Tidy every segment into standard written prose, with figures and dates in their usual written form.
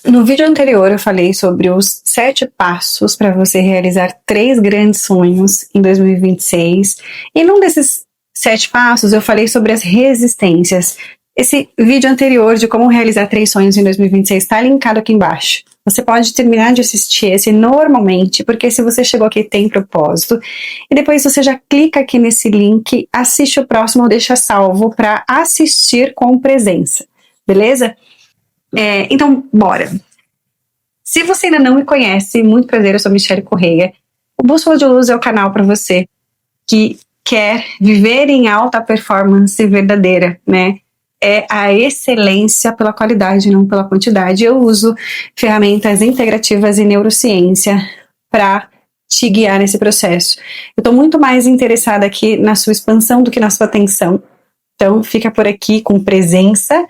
No vídeo anterior eu falei sobre os 7 passos para você realizar 3 grandes sonhos em 2026. E num desses 7 passos eu falei sobre as resistências. Esse vídeo anterior de como realizar 3 sonhos em 2026 está linkado aqui embaixo. Você pode terminar de assistir esse normalmente, porque se você chegou aqui tem propósito. E depois você já clica aqui nesse link, assiste o próximo ou deixa salvo para assistir com presença. Beleza? Então, bora. Se você ainda não me conhece, muito prazer, eu sou Michelle Correia. O Bússola de Luz é o canal para você que quer viver em alta performance verdadeira, né? É a excelência pela qualidade, não pela quantidade. Eu uso ferramentas integrativas e neurociência para te guiar nesse processo. Eu estou muito mais interessada aqui na sua expansão do que na sua atenção. Então, fica por aqui com presença,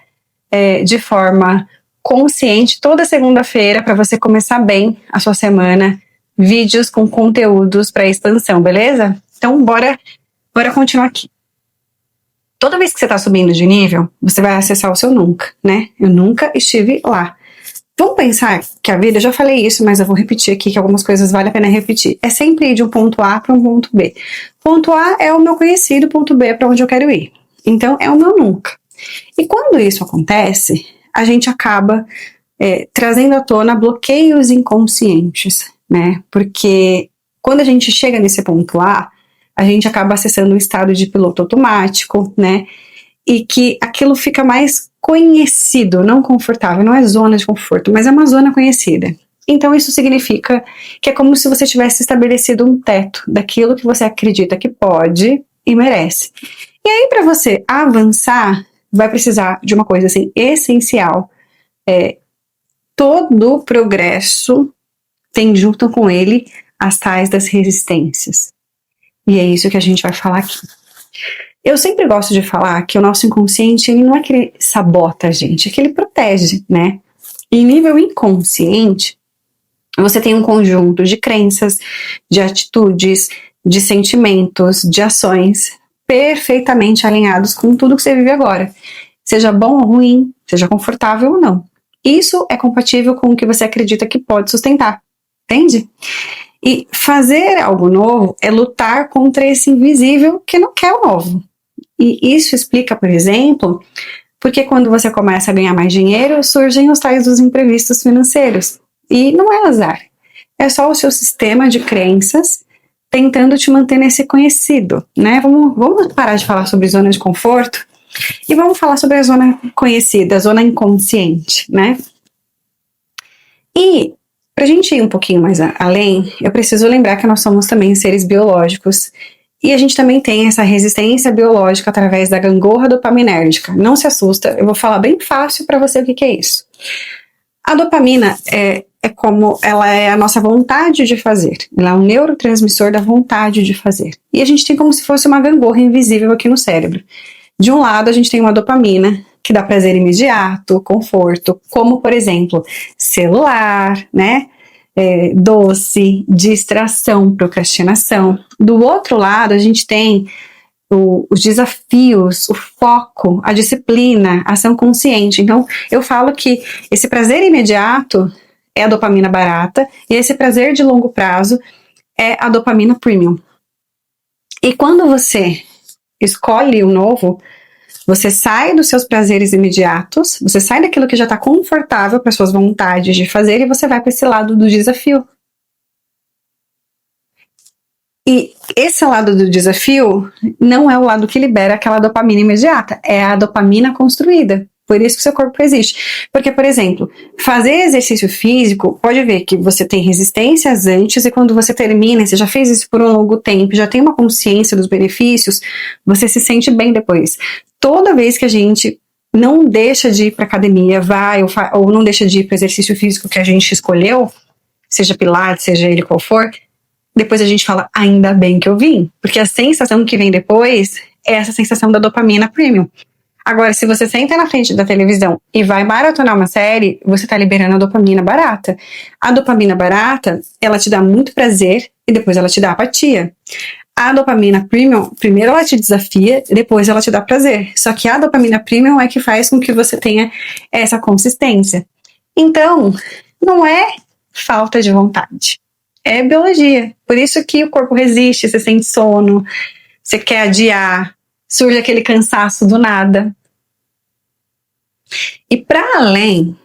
de forma consciente, toda segunda-feira, para você começar bem a sua semana, vídeos com conteúdos para expansão, beleza? Então, bora continuar aqui. Toda vez que você está subindo de nível, você vai acessar o seu nunca, né? Eu nunca estive lá. Vamos pensar que a vida, eu já falei isso, mas eu vou repetir aqui, que algumas coisas vale a pena repetir. É sempre ir de um ponto A para um ponto B. Ponto A é o meu conhecido, ponto B é para onde eu quero ir. Então, é o meu nunca. E quando isso acontece, a gente acaba trazendo à tona bloqueios inconscientes, né? Porque quando a gente chega nesse ponto A, a gente acaba acessando um estado de piloto automático, né? E que aquilo fica mais conhecido, não confortável, não é zona de conforto, mas é uma zona conhecida. Então isso significa que é como se você tivesse estabelecido um teto daquilo que você acredita que pode e merece. E aí, para você avançar, vai precisar de uma coisa assim essencial. Todo progresso tem junto com ele as tais das resistências. E é isso que a gente vai falar aqui. Eu sempre gosto de falar que o nosso inconsciente, ele não é que ele sabota a gente, é que ele protege, né? Em nível inconsciente, você tem um conjunto de crenças, de atitudes, de sentimentos, de ações perfeitamente alinhados com tudo que você vive agora. Seja bom ou ruim, seja confortável ou não. Isso é compatível com o que você acredita que pode sustentar, entende? E fazer algo novo é lutar contra esse invisível que não quer o novo. E isso explica, por exemplo, porque quando você começa a ganhar mais dinheiro, surgem os tais dos imprevistos financeiros. E não é azar, é só o seu sistema de crenças tentando te manter nesse conhecido, né? Vamos parar de falar sobre zona de conforto e vamos falar sobre a zona conhecida, a zona inconsciente, né? E para a gente ir um pouquinho mais além, eu preciso lembrar que nós somos também seres biológicos e a gente também tem essa resistência biológica através da gangorra dopaminérgica. Não se assusta, eu vou falar bem fácil para você o que é isso. A dopamina é como ela é a nossa vontade de fazer. Ela é um neurotransmissor da vontade de fazer. E a gente tem como se fosse uma gangorra invisível aqui no cérebro. De um lado, a gente tem uma dopamina, que dá prazer imediato, conforto, como, por exemplo, celular, né? Doce, distração, procrastinação. Do outro lado, a gente tem os desafios, o foco, a disciplina, a ação consciente. Então, eu falo que esse prazer imediato é a dopamina barata e esse prazer de longo prazo é a dopamina premium. E quando você escolhe o novo, você sai dos seus prazeres imediatos, você sai daquilo que já está confortável para suas vontades de fazer e você vai para esse lado do desafio. E esse lado do desafio não é o lado que libera aquela dopamina imediata, é a dopamina construída. Por isso que seu corpo existe. Porque, por exemplo, fazer exercício físico, pode ver que você tem resistências antes e quando você termina, você já fez isso por um longo tempo, já tem uma consciência dos benefícios, você se sente bem depois. Toda vez que a gente não deixa de ir para academia, vai ou não deixa de ir para o exercício físico que a gente escolheu, seja pilates, seja ele qual for, depois a gente fala, ainda bem que eu vim. Porque a sensação que vem depois é essa sensação da dopamina premium. Agora, se você senta na frente da televisão e vai maratonar uma série, você está liberando a dopamina barata. A dopamina barata, ela te dá muito prazer e depois ela te dá apatia. A dopamina premium, primeiro ela te desafia, depois ela te dá prazer. Só que a dopamina premium é que faz com que você tenha essa consistência. Então, não é falta de vontade, é biologia. Por isso que o corpo resiste, você sente sono, você quer adiar, surge aquele cansaço do nada. E para além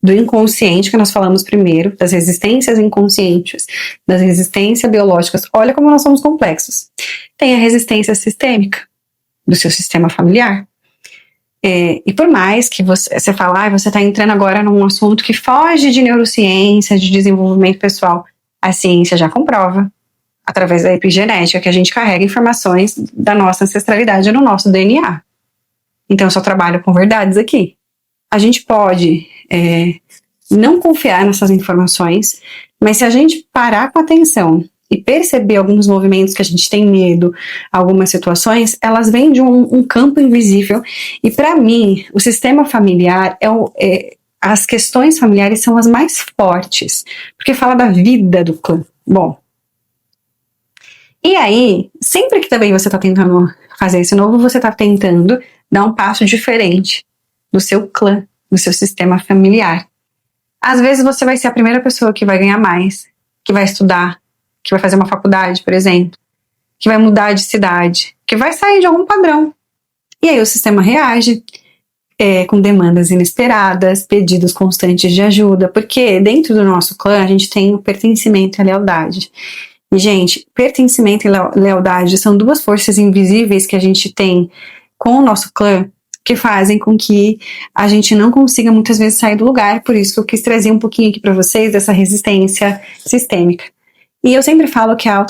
do inconsciente que nós falamos primeiro, das resistências inconscientes, das resistências biológicas, olha como nós somos complexos. Tem a resistência sistêmica do seu sistema familiar. E por mais que você fale, você está entrando agora num assunto que foge de neurociência, de desenvolvimento pessoal, a ciência já comprova, através da epigenética, que a gente carrega informações da nossa ancestralidade no nosso DNA. Então eu só trabalho com verdades aqui. A gente pode não confiar nessas informações, mas se a gente parar com atenção e perceber alguns movimentos que a gente tem medo, algumas situações, elas vêm de um campo invisível. E para mim, o sistema familiar as questões familiares são as mais fortes, porque fala da vida do clã. Bom, e aí, sempre que também você está tentando fazer isso novo, você está tentando dar um passo diferente do seu clã, do seu sistema familiar. Às vezes você vai ser a primeira pessoa que vai ganhar mais, que vai estudar, que vai fazer uma faculdade, por exemplo, que vai mudar de cidade, que vai sair de algum padrão. E aí o sistema reage com demandas inesperadas, pedidos constantes de ajuda, porque dentro do nosso clã a gente tem o pertencimento e a lealdade. E, gente, pertencimento e lealdade são duas forças invisíveis que a gente tem com o nosso clã, que fazem com que a gente não consiga muitas vezes sair do lugar. Por isso eu quis trazer um pouquinho aqui para vocês dessa resistência sistêmica. E eu sempre falo que a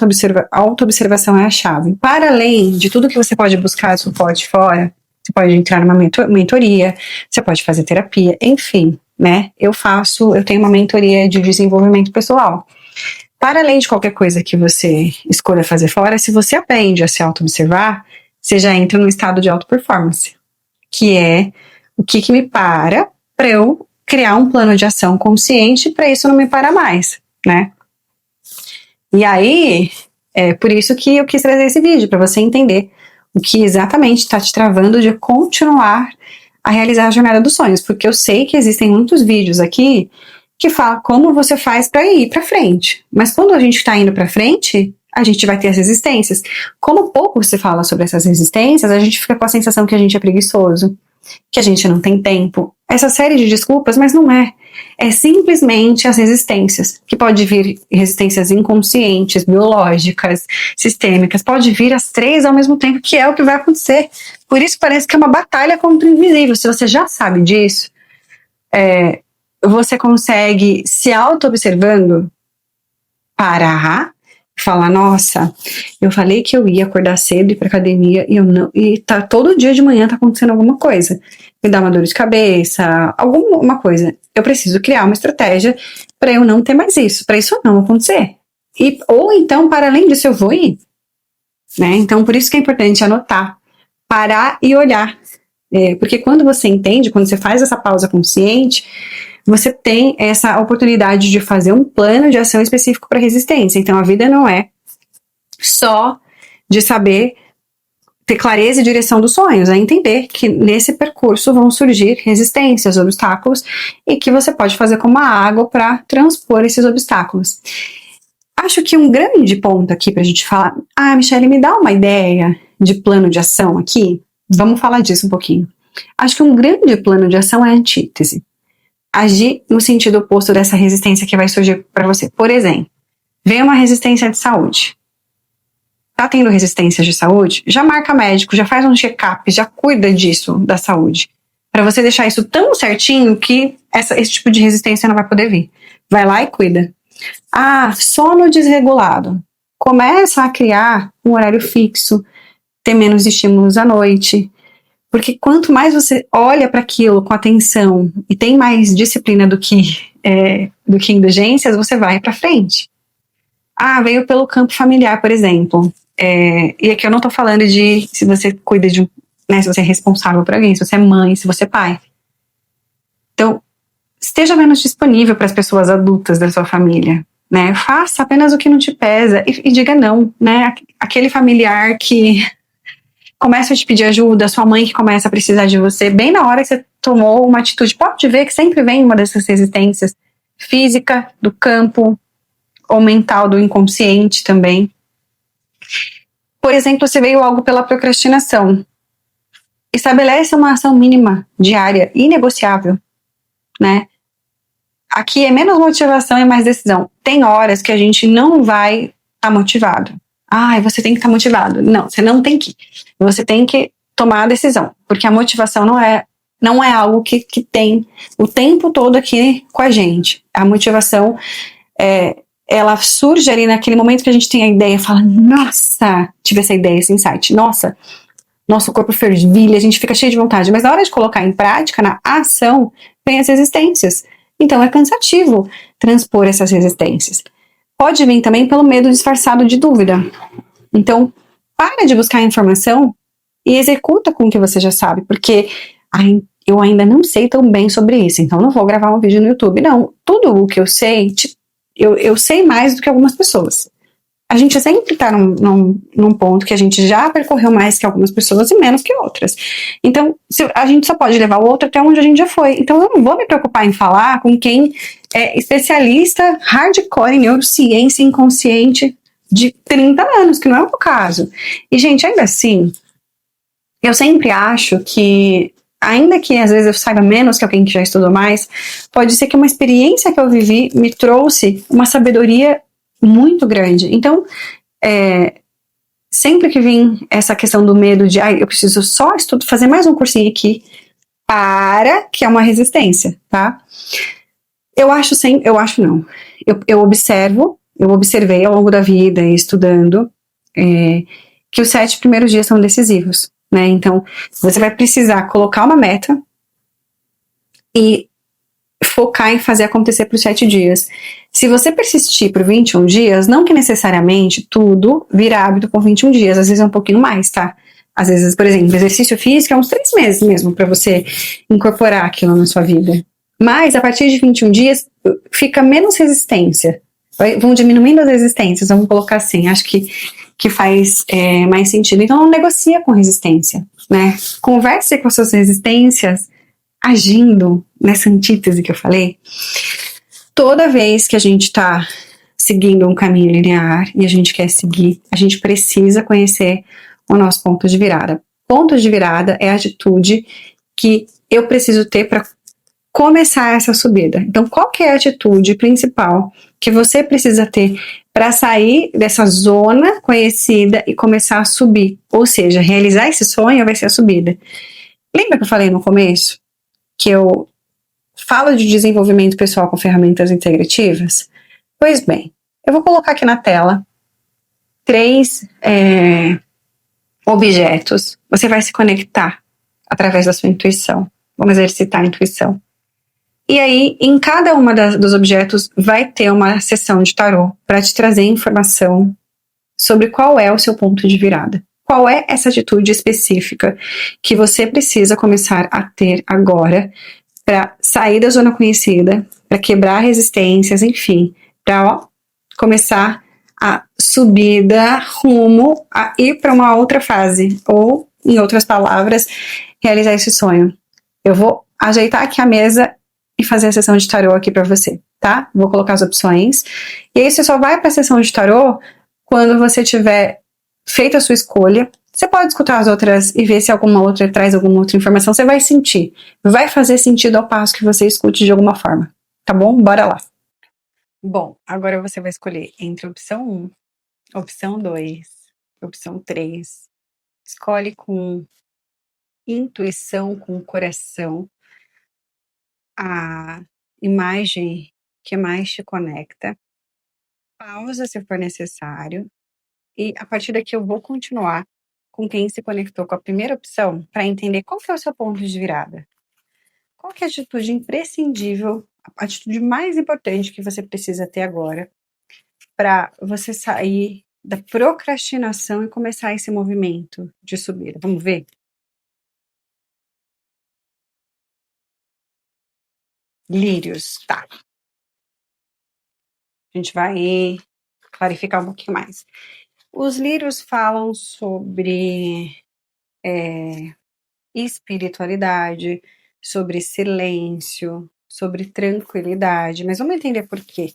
autoobservação é a chave. Para além de tudo que você pode buscar suporte fora, você pode entrar numa mentoria, você pode fazer terapia, enfim, né? Eu tenho uma mentoria de desenvolvimento pessoal. Para além de qualquer coisa que você escolha fazer fora, se você aprende a se auto-observar, você já entra num estado de auto-performance, que é o que me para eu criar um plano de ação consciente para isso não me parar mais, né? E aí, é por isso que eu quis trazer esse vídeo, para você entender o que exatamente está te travando de continuar a realizar a jornada dos sonhos, porque eu sei que existem muitos vídeos aqui que falam como você faz para ir para frente, mas quando a gente está indo para frente, a gente vai ter as resistências. Como pouco se fala sobre essas resistências, a gente fica com a sensação que a gente é preguiçoso, que a gente não tem tempo, essa série de desculpas, mas não é. É simplesmente as resistências, que pode vir resistências inconscientes, biológicas, sistêmicas, pode vir as três ao mesmo tempo, que é o que vai acontecer. Por isso parece que é uma batalha contra o invisível. Se você já sabe disso, você consegue, se auto-observando, parar, falar, nossa, eu falei que eu ia acordar cedo e ir pra academia e todo dia de manhã tá acontecendo alguma coisa. Me dá uma dor de cabeça, alguma coisa. Eu preciso criar uma estratégia para eu não ter mais isso, para isso não acontecer. Ou então, para além disso, eu vou ir. Né? Então, por isso que é importante anotar, parar e olhar. Porque quando você entende, quando você faz essa pausa consciente, você tem essa oportunidade de fazer um plano de ação específico para resistência. Então, a vida não é só de saber ter clareza e direção dos sonhos, é entender que nesse percurso vão surgir resistências, obstáculos, e que você pode fazer como a água para transpor esses obstáculos. Acho que um grande ponto aqui para a gente falar, Michele, me dá uma ideia de plano de ação aqui? Vamos falar disso um pouquinho. Acho que um grande plano de ação é a antítese. Agir no sentido oposto dessa resistência que vai surgir para você. Por exemplo, vem uma resistência de saúde. Tá tendo resistência de saúde? Já marca médico, já faz um check-up, já cuida disso, da saúde. Para você deixar isso tão certinho que esse tipo de resistência não vai poder vir. Vai lá e cuida. Sono desregulado. Começa a criar um horário fixo, ter menos estímulos à noite. Porque quanto mais você olha para aquilo com atenção e tem mais disciplina do que indulgências, você vai para frente. Veio pelo campo familiar, por exemplo. E aqui eu não tô falando de se você cuida de se você é responsável por alguém, se você é mãe, se você é pai. Então, esteja menos disponível para as pessoas adultas da sua família, né? Faça apenas o que não te pesa e diga não, né? Aquele familiar que começa a te pedir ajuda, sua mãe que começa a precisar de você, bem na hora que você tomou uma atitude. Pode ver que sempre vem uma dessas resistências física, do campo, ou mental, do inconsciente também. Por exemplo, se veio algo pela procrastinação, estabelece uma ação mínima, diária, inegociável, né? Aqui é menos motivação e mais decisão. Tem horas que a gente não vai estar motivado. Você tem que estar motivado. Não, você não tem que. Você tem que tomar a decisão, porque a motivação não é algo que tem o tempo todo aqui com a gente. A motivação, ela surge ali naquele momento que a gente tem a ideia, fala, nossa, tive essa ideia, esse insight, nossa, nosso corpo fervilha, a gente fica cheio de vontade, mas na hora de colocar em prática, na ação, vem as resistências. Então é cansativo transpor essas resistências. Pode vir também pelo medo disfarçado de dúvida. Então, para de buscar informação e executa com o que você já sabe, porque eu ainda não sei tão bem sobre isso, então não vou gravar um vídeo no YouTube. Não, tudo o que eu sei, eu sei mais do que algumas pessoas. A gente sempre está num ponto que a gente já percorreu mais que algumas pessoas e menos que outras. Então, a gente só pode levar o outro até onde a gente já foi. Então, eu não vou me preocupar em falar com quem é especialista hardcore em neurociência inconsciente de 30 anos, que não é o meu caso. E, gente, ainda assim, eu sempre acho que, ainda que às vezes eu saiba menos que alguém que já estudou mais, pode ser que uma experiência que eu vivi me trouxe uma sabedoria muito grande. Então, sempre que vem essa questão do medo de eu preciso só fazer mais um cursinho aqui, que é uma resistência, tá? Eu observei ao longo da vida, estudando, que os 7 primeiros dias são decisivos, né? Então, você vai precisar colocar uma meta e focar em fazer acontecer por 7 dias. Se você persistir por 21 dias, não que necessariamente tudo vira hábito por 21 dias, às vezes é um pouquinho mais, tá? Às vezes, por exemplo, exercício físico é uns 3 meses mesmo para você incorporar aquilo na sua vida. Mas a partir de 21 dias fica menos resistência. Vão diminuindo as resistências, vamos colocar assim, acho que faz mais sentido. Então não negocia com resistência, né? Converse com as suas resistências agindo nessa antítese que eu falei. Toda vez que a gente está seguindo um caminho linear e a gente quer seguir, a gente precisa conhecer o nosso ponto de virada. Ponto de virada é a atitude que eu preciso ter para começar essa subida. Então, qual que é a atitude principal que você precisa ter para sair dessa zona conhecida e começar a subir? Ou seja, realizar esse sonho vai ser a subida. Lembra que eu falei no começo que eu falo de desenvolvimento pessoal com ferramentas integrativas? Pois bem, eu vou colocar aqui na tela 3 objetos. Você vai se conectar através da sua intuição. Vamos exercitar a intuição. E aí, em cada uma dos objetos, vai ter uma sessão de tarô para te trazer informação sobre qual é o seu ponto de virada. Qual é essa atitude específica que você precisa começar a ter agora para sair da zona conhecida, para quebrar resistências, enfim, para começar a subida rumo a ir para uma outra fase, ou, em outras palavras, realizar esse sonho. Eu vou ajeitar aqui a mesa e fazer a sessão de tarô aqui para você, tá? Vou colocar as opções. E aí você só vai para a sessão de tarô quando você tiver feito a sua escolha. Você pode escutar as outras e ver se alguma outra traz alguma outra informação. Você vai sentir. Vai fazer sentido ao passo que você escute de alguma forma. Tá bom? Bora lá. Bom, agora você vai escolher entre opção 1, opção 2, opção 3. Escolhe com intuição, com o coração, a imagem que mais te conecta. Pausa se for necessário. E a partir daqui eu vou continuar com quem se conectou com a primeira opção para entender qual que é o seu ponto de virada. Qual que é a atitude imprescindível, a atitude mais importante que você precisa ter agora para você sair da procrastinação e começar esse movimento de subida. Vamos ver? Lírios, tá. A gente vai clarificar um pouquinho mais. Os lírios falam sobre espiritualidade, sobre silêncio, sobre tranquilidade, mas vamos entender por quê.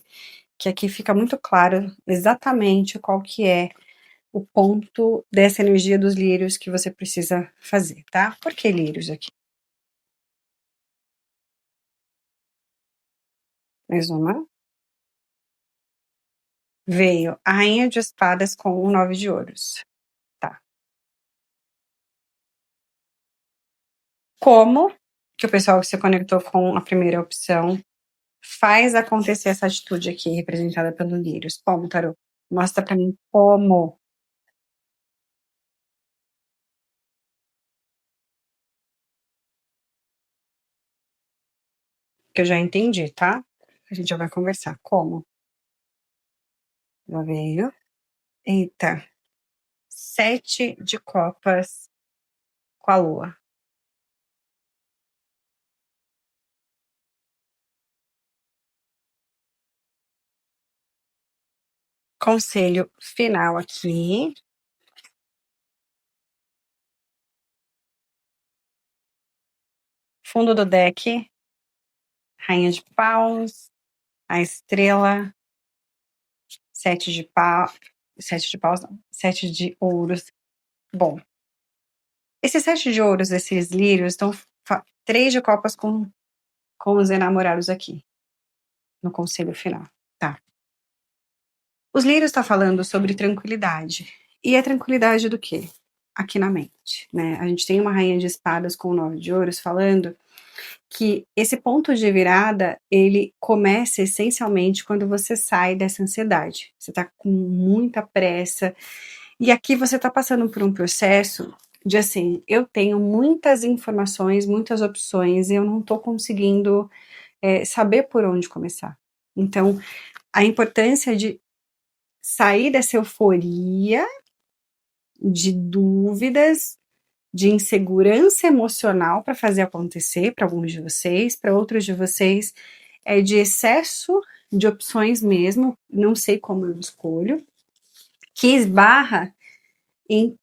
Que aqui fica muito claro exatamente qual que é o ponto dessa energia dos lírios que você precisa fazer, tá? Por que lírios aqui? Mais uma. Veio a rainha de espadas com o 9 de ouros. Tá. Como que o pessoal que se conectou com a primeira opção faz acontecer essa atitude aqui, representada pelo lírios? Como, Tarô? Mostra pra mim como. Que eu já entendi, tá? A gente já vai conversar. Como? Já veio. Eita. 7 de copas com a lua. Conselho final aqui. Fundo do deck, rainha de paus, a estrela, 7 de pau, 7 de paus não, 7 de ouros. Bom, esses 7 de ouros, esses lírios, estão 3 de copas com os enamorados aqui, no conselho final, tá? Os lírios tá falando sobre tranquilidade. E a tranquilidade do quê? Aqui na mente, né? A gente tem uma rainha de espadas com o 9 de ouros falando que esse ponto de virada, ele começa essencialmente quando você sai dessa ansiedade. Você tá com muita pressa, e aqui você tá passando por um processo de assim, eu tenho muitas informações, muitas opções, e eu não tô conseguindo saber por onde começar. Então, a importância de sair dessa euforia, de dúvidas, de insegurança emocional para fazer acontecer para alguns de vocês, para outros de vocês é de excesso de opções mesmo, não sei como eu escolho, que esbarra em,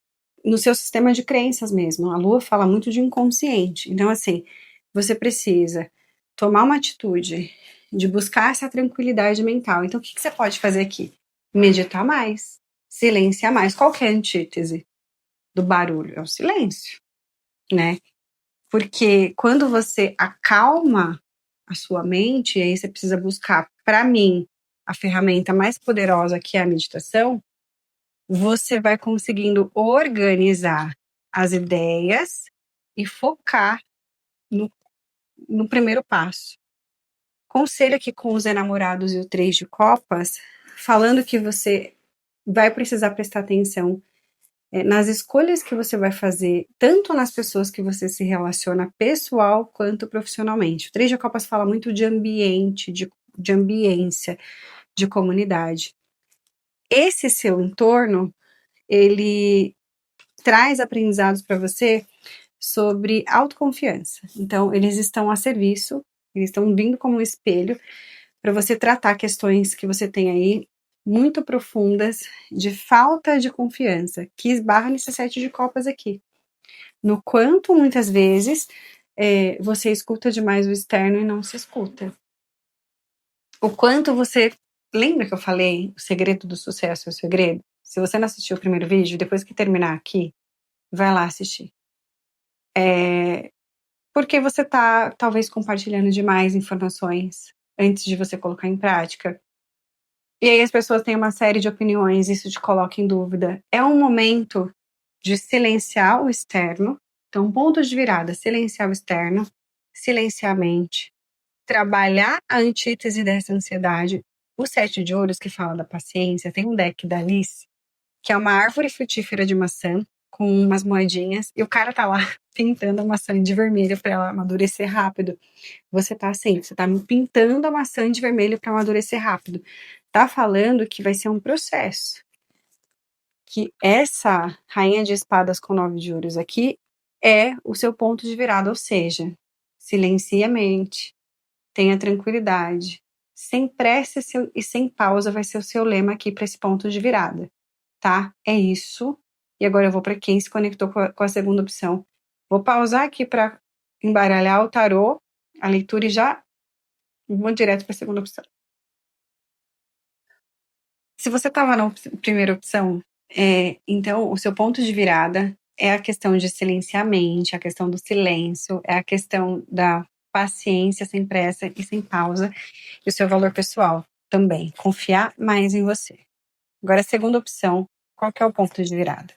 no seu sistema de crenças mesmo. A Lua fala muito de inconsciente. Então, assim, você precisa tomar uma atitude de buscar essa tranquilidade mental. Então, o que você pode fazer aqui? Meditar mais, silenciar mais. Qual que é a antítese do barulho? É o silêncio, né? Porque quando você acalma a sua mente, e aí você precisa buscar, para mim, a ferramenta mais poderosa que é a meditação, você vai conseguindo organizar as ideias e focar no, no primeiro passo. Conselho aqui com os enamorados e o 3 de copas, falando que você vai precisar prestar atenção nas escolhas que você vai fazer, tanto nas pessoas que você se relaciona pessoal quanto profissionalmente. O 3 de copas fala muito de ambiente, de ambiência, de comunidade. Esse seu entorno, ele traz aprendizados para você sobre autoconfiança. Então, eles estão a serviço, eles estão vindo como um espelho para você tratar questões que você tem aí muito profundas de falta de confiança, que esbarra nesse 7 de copas aqui. No quanto muitas vezes você escuta demais o externo e não se escuta. O quanto você. Lembra que eu falei o segredo do sucesso é o segredo? Se você não assistiu o primeiro vídeo, depois que terminar aqui, vai lá assistir. Porque você tá, talvez, compartilhando demais informações antes de você colocar em prática. E aí as pessoas têm uma série de opiniões, isso te coloca em dúvida. É um momento de silenciar o externo. Então, ponto de virada, silenciar o externo, silenciar a mente, trabalhar a antítese dessa ansiedade. O 7 de ouros, que fala da paciência, tem um deck da Alice, que é uma árvore frutífera de maçã, com umas moedinhas, e o cara tá lá pintando a maçã de vermelho para ela amadurecer rápido. Você tá assim, você tá pintando a maçã de vermelho para amadurecer rápido. Tá falando que vai ser um processo. Que essa rainha de espadas com 9 de ouros aqui é o seu ponto de virada, ou seja, silencie a mente, tenha tranquilidade, sem pressa e sem pausa vai ser o seu lema aqui para esse ponto de virada, tá? É isso. E agora eu vou para quem se conectou com a segunda opção. Vou pausar aqui para embaralhar o tarô, a leitura e já vou direto para a segunda opção. Se você estava na primeira opção, então o seu ponto de virada é a questão de silenciar a mente, a questão do silêncio, é a questão da paciência sem pressa e sem pausa, e o seu valor pessoal também, confiar mais em você. Agora, a segunda opção, qual que é o ponto de virada?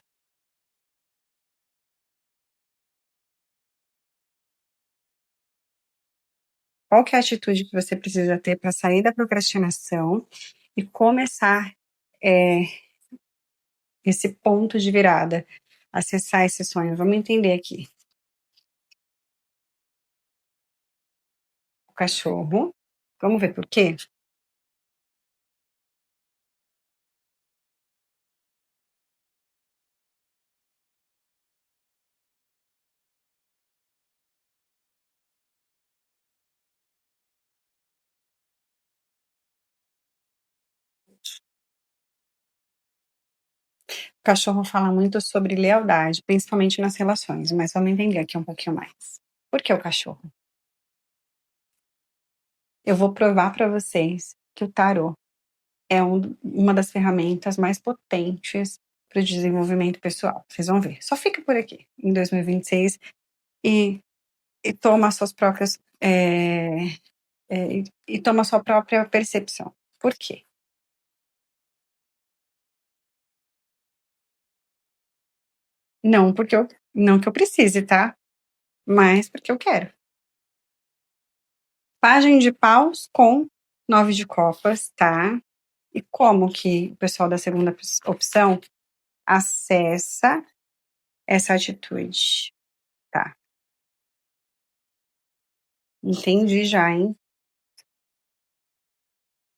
Qual que é a atitude que você precisa ter para sair da procrastinação e começar é, esse ponto de virada, acessar esse sonho? Vamos entender aqui. O cachorro. Vamos ver por quê? O cachorro fala muito sobre lealdade, principalmente nas relações, mas vamos entender aqui um pouquinho mais. Por que o cachorro? Eu vou provar para vocês que o tarô é uma das ferramentas mais potentes para o desenvolvimento pessoal. Vocês vão ver. Só fica por aqui em 2026 e, e toma suas próprias e toma sua própria percepção. Por quê? Não porque eu não que eu precise, tá? Mas porque eu quero. Pajem de paus com 9 de copas, tá? E como que o pessoal da segunda opção acessa essa atitude? Tá, entendi já, hein?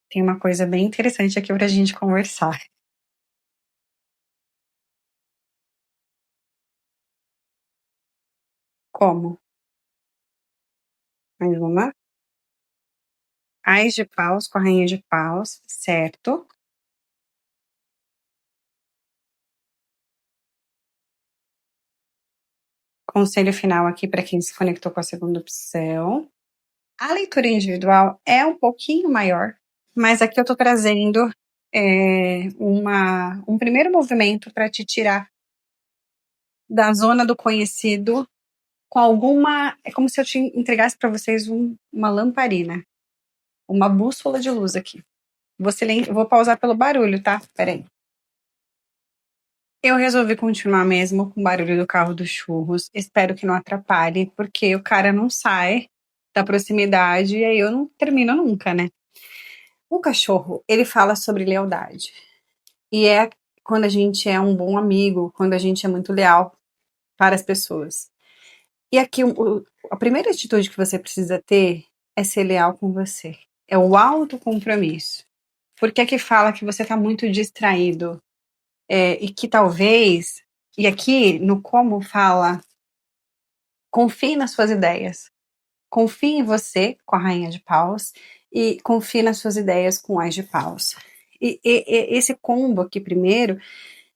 Tem uma coisa bem interessante aqui pra gente conversar. Como? Mais uma. Ás de paus com a rainha de paus, certo? Conselho final aqui para quem se conectou com a segunda opção. A leitura individual é um pouquinho maior, mas aqui eu tô trazendo um primeiro movimento para te tirar da zona do conhecido com alguma. É como se eu te entregasse para vocês uma lamparina, uma bússola de luz aqui. Eu vou pausar pelo barulho, tá? Peraí. Eu resolvi continuar mesmo com o barulho do carro dos churros. Espero que não atrapalhe, porque o cara não sai da proximidade e aí eu não termino nunca, né? O cachorro, ele fala sobre lealdade. E é quando a gente é um bom amigo, quando a gente é muito leal para as pessoas. E aqui, a primeira atitude que você precisa ter é ser leal com você. É o autocompromisso. Porque aqui fala que você está muito distraído. E que talvez, e aqui no como fala, confie nas suas ideias. Confie em você com a rainha de paus e confie nas suas ideias com o as de paus. E esse combo aqui primeiro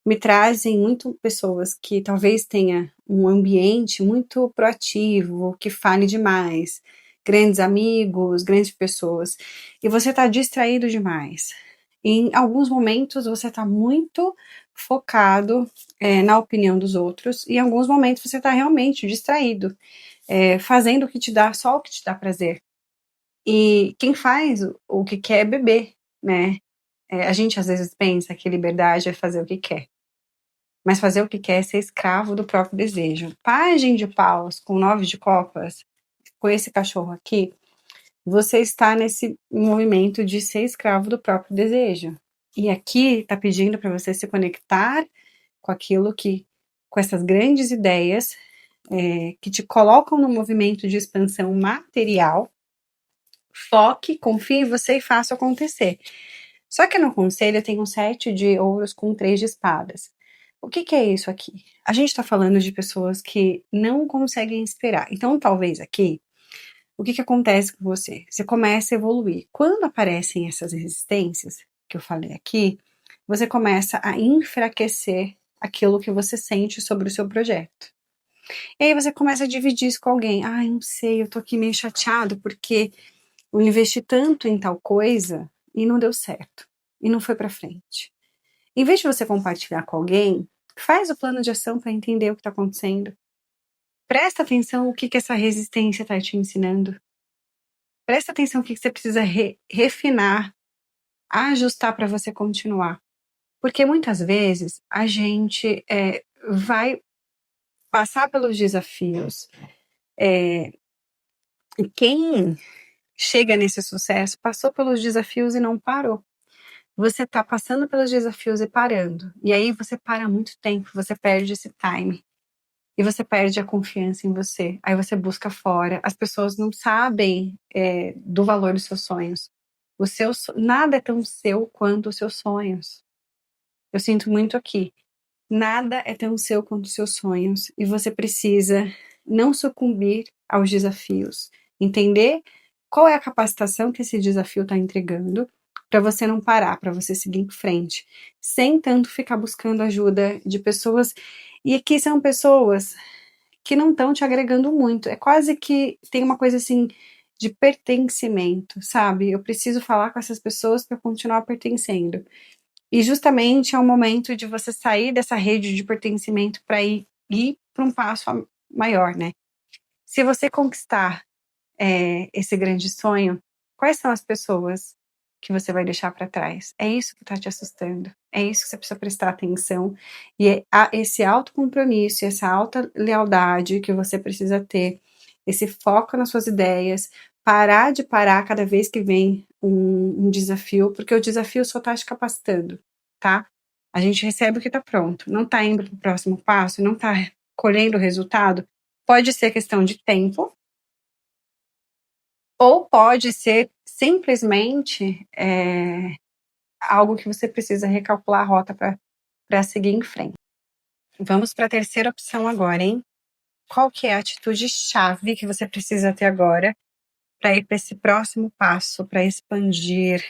me trazem muito pessoas que talvez tenha um ambiente muito proativo, que fale demais, grandes amigos, grandes pessoas, e você está distraído demais. Em alguns momentos você está muito focado na opinião dos outros, e em alguns momentos você está realmente distraído, fazendo o que te dá, só o que te dá prazer. E quem faz o que quer é beber, né? A gente às vezes pensa que liberdade é fazer o que quer. Mas fazer o que quer é ser escravo do próprio desejo. Pajem de paus com 9 de copas, com esse cachorro aqui, você está nesse movimento de ser escravo do próprio desejo. E aqui está pedindo para você se conectar com aquilo que, com essas grandes ideias que te colocam no movimento de expansão material. Foque, confie em você e faça acontecer. Só que no conselho tem um 7 de ouros com 3 de espadas. O que, que é isso aqui? A gente está falando de pessoas que não conseguem esperar. Então, talvez aqui, o que, que acontece com você? Você começa a evoluir. Quando aparecem essas resistências, que eu falei aqui, você começa a enfraquecer aquilo que você sente sobre o seu projeto. E aí você começa a dividir isso com alguém. Ai, não sei, eu tô aqui meio chateado porque eu investi tanto em tal coisa e não deu certo. E não foi pra frente. Em vez de você compartilhar com alguém, faz o plano de ação para entender o que está acontecendo. Presta atenção o que, que essa resistência está te ensinando. Presta atenção o que, que você precisa refinar, ajustar para você continuar. Porque muitas vezes a gente vai passar pelos desafios. E quem chega nesse sucesso passou pelos desafios e não parou. Você está passando pelos desafios e parando. E aí você para muito tempo, você perde esse time. E você perde a confiança em você. Aí você busca fora. As pessoas não sabem do valor dos seus sonhos. Nada é tão seu quanto os seus sonhos. Eu sinto muito aqui. Nada é tão seu quanto os seus sonhos. E você precisa não sucumbir aos desafios. Entender qual é a capacitação que esse desafio está entregando para você não parar, para você seguir em frente. Sem tanto ficar buscando ajuda de pessoas. E aqui são pessoas que não estão te agregando muito. É quase que tem uma coisa assim de pertencimento, sabe? Eu preciso falar com essas pessoas para continuar pertencendo. E justamente é o momento de você sair dessa rede de pertencimento para ir para um passo maior, né? Se você conquistar esse grande sonho, quais são as pessoas que você vai deixar para trás? É isso que está te assustando. É isso que você precisa prestar atenção. E é esse autocompromisso, essa alta lealdade que você precisa ter, esse foco nas suas ideias, parar de parar cada vez que vem um desafio, porque o desafio só está te capacitando, tá? A gente recebe o que está pronto, não está indo para o próximo passo, não está colhendo o resultado. Pode ser questão de tempo, ou pode ser simplesmente algo que você precisa recalcular a rota para seguir em frente. Vamos para a terceira opção agora, hein? Qual que é a atitude chave que você precisa ter agora para ir para esse próximo passo, para expandir,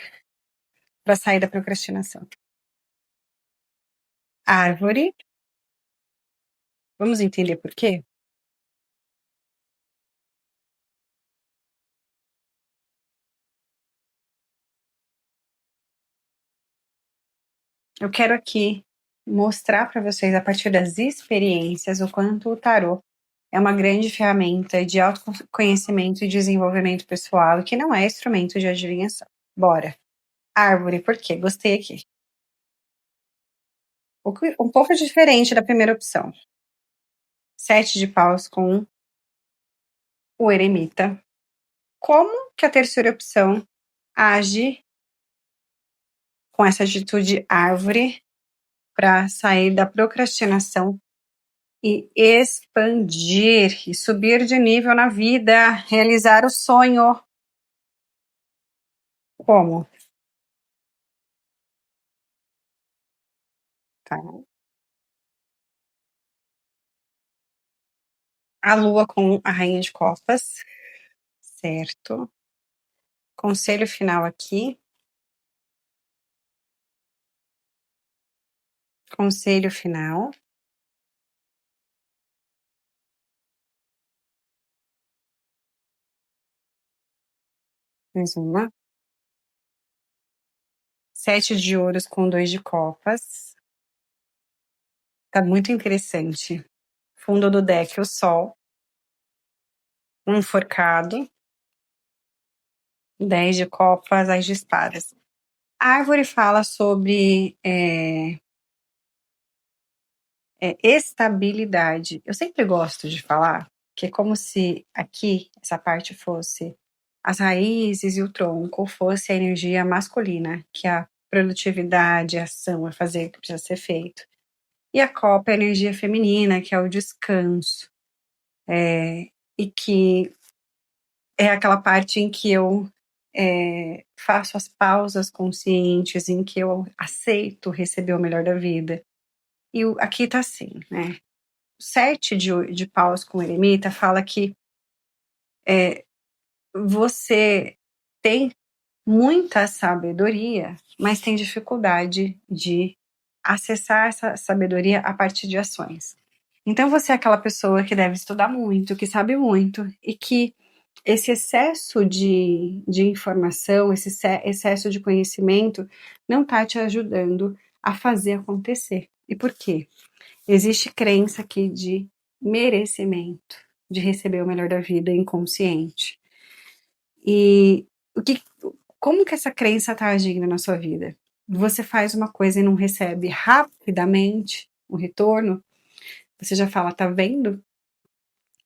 para sair da procrastinação? Árvore. Vamos entender por quê? Eu quero aqui mostrar para vocês, a partir das experiências, o quanto o tarô é uma grande ferramenta de autoconhecimento e desenvolvimento pessoal e que não é instrumento de adivinhação. Bora! Árvore, por quê? Gostei aqui. Um pouco diferente da primeira opção. 7 de paus com o eremita. Como que a terceira opção age com essa atitude árvore para sair da procrastinação e expandir e subir de nível na vida, realizar o sonho? Como? Tá. A lua com a rainha de copas, certo. Conselho final aqui. Conselho final. Mais uma. 7 de ouros com 2 de copas. Tá muito interessante. Fundo do deck, o sol. Um enforcado. 10 de copas, as de espadas. A árvore fala sobre estabilidade. Eu sempre gosto de falar que é como se aqui, essa parte fosse as raízes e o tronco fosse a energia masculina, que é a produtividade, a ação, é fazer o que precisa ser feito. E a copa é a energia feminina, que é o descanso. E que é aquela parte em que eu faço as pausas conscientes, em que eu aceito receber o melhor da vida. E aqui tá assim, né? O 7 de paus com eremita fala que você tem muita sabedoria, mas tem dificuldade de acessar essa sabedoria a partir de ações. Então você é aquela pessoa que deve estudar muito, que sabe muito, e que esse excesso de informação, esse excesso de conhecimento, não está te ajudando a fazer acontecer. E por quê? Existe crença aqui de merecimento, de receber o melhor da vida inconsciente. E como que essa crença está agindo na sua vida? Você faz uma coisa e não recebe rapidamente o retorno, você já fala, tá vendo?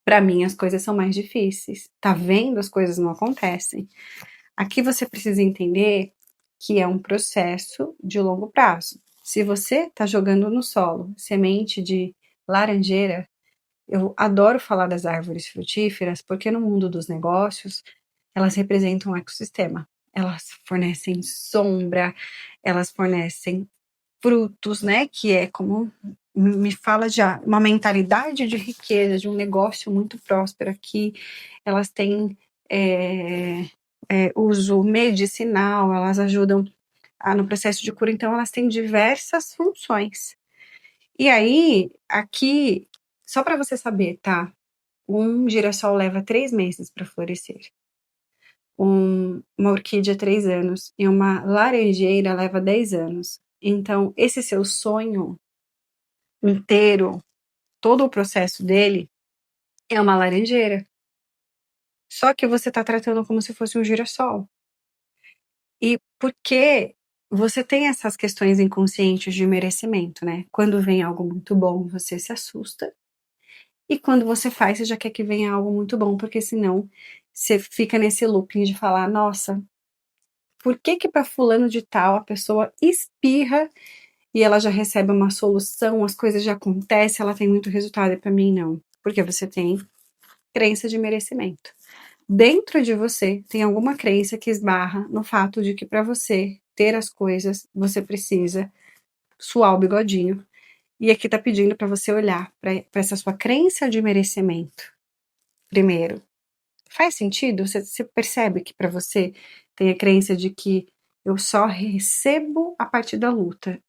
Para mim as coisas são mais difíceis. Tá vendo? As coisas não acontecem. Aqui você precisa entender que é um processo de longo prazo. Se você está jogando no solo semente de laranjeira, eu adoro falar das árvores frutíferas porque no mundo dos negócios elas representam um ecossistema. Elas fornecem sombra, elas fornecem frutos, né? Que é como me fala de uma mentalidade de riqueza, de um negócio muito próspero aqui. Elas têm uso medicinal, elas ajudam no processo de cura, então elas têm diversas funções. E aí, aqui, só para você saber, tá? Um girassol leva 3 meses para florescer. Uma orquídea 3 anos e uma laranjeira leva 10 anos. Então, esse seu sonho inteiro, todo o processo dele, é uma laranjeira. Só que você está tratando como se fosse um girassol. E porque você tem essas questões inconscientes de merecimento, né? Quando vem algo muito bom, você se assusta. E quando você faz, você já quer que venha algo muito bom, porque senão você fica nesse looping de falar, nossa, por que que para fulano de tal a pessoa espirra e ela já recebe uma solução, as coisas já acontecem, ela tem muito resultado e para mim não? Porque você tem crença de merecimento. Dentro de você tem alguma crença que esbarra no fato de que para você ter as coisas, você precisa suar o bigodinho. E aqui tá pedindo para você olhar para essa sua crença de merecimento. Primeiro, faz sentido? Você percebe que para você tem a crença de que eu só recebo a partir da luta.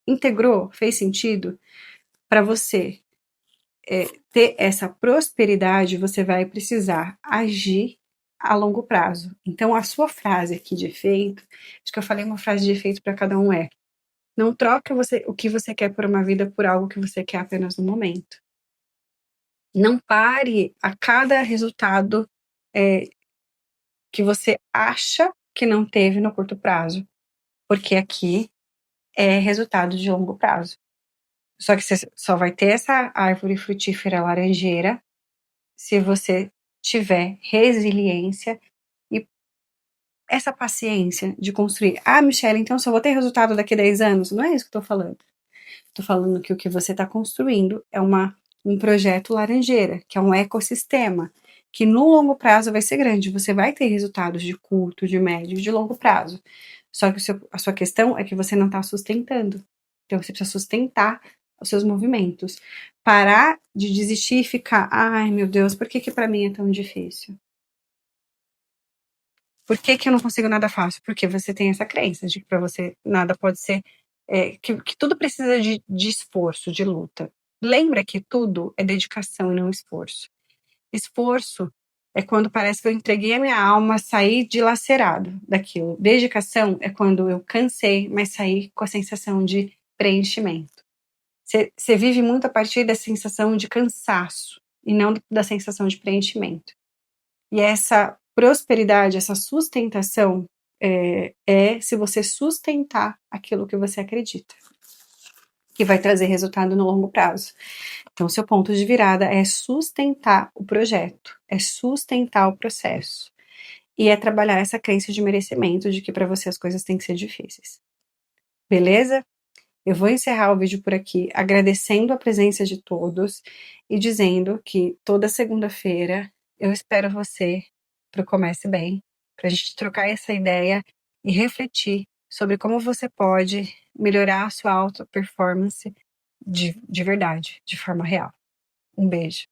Integrou? Fez sentido? Para você ter essa prosperidade, você vai precisar agir a longo prazo. Então, a sua frase aqui de efeito, acho que eu falei uma frase de efeito para cada um não troque o que você quer por uma vida por algo que você quer apenas no momento. Não pare a cada resultado que você acha que não teve no curto prazo, porque aqui é resultado de longo prazo. Só que você só vai ter essa árvore frutífera laranjeira se você tiver resiliência e essa paciência de construir. Ah, Michelle, então só vou ter resultado daqui a 10 anos? Não é isso que eu tô falando. Tô falando que o que você está construindo é um projeto laranjeira, que é um ecossistema, que no longo prazo vai ser grande. Você vai ter resultados de curto, de médio e de longo prazo. Só que a sua questão é que você não está sustentando. Então você precisa sustentar os seus movimentos. Parar de desistir e ficar, ai meu Deus, por que que para mim é tão difícil? Por que que eu não consigo nada fácil? Porque você tem essa crença de que para você nada pode ser, que tudo precisa de esforço, de luta. Lembra que tudo é dedicação e não esforço. Esforço é quando parece que eu entreguei a minha alma, saí dilacerado daquilo. Dedicação é quando eu cansei, mas saí com a sensação de preenchimento. Você vive muito a partir da sensação de cansaço e não da sensação de preenchimento. E essa prosperidade, essa sustentação é se você sustentar aquilo que você acredita, que vai trazer resultado no longo prazo. Então, seu ponto de virada é sustentar o projeto, é sustentar o processo. E é trabalhar essa crença de merecimento, de que para você as coisas têm que ser difíceis. Beleza? Eu vou encerrar o vídeo por aqui, agradecendo a presença de todos e dizendo que toda segunda-feira eu espero você para o Comece Bem, para a gente trocar essa ideia e refletir sobre como você pode melhorar a sua auto performance de verdade, de forma real. Um beijo.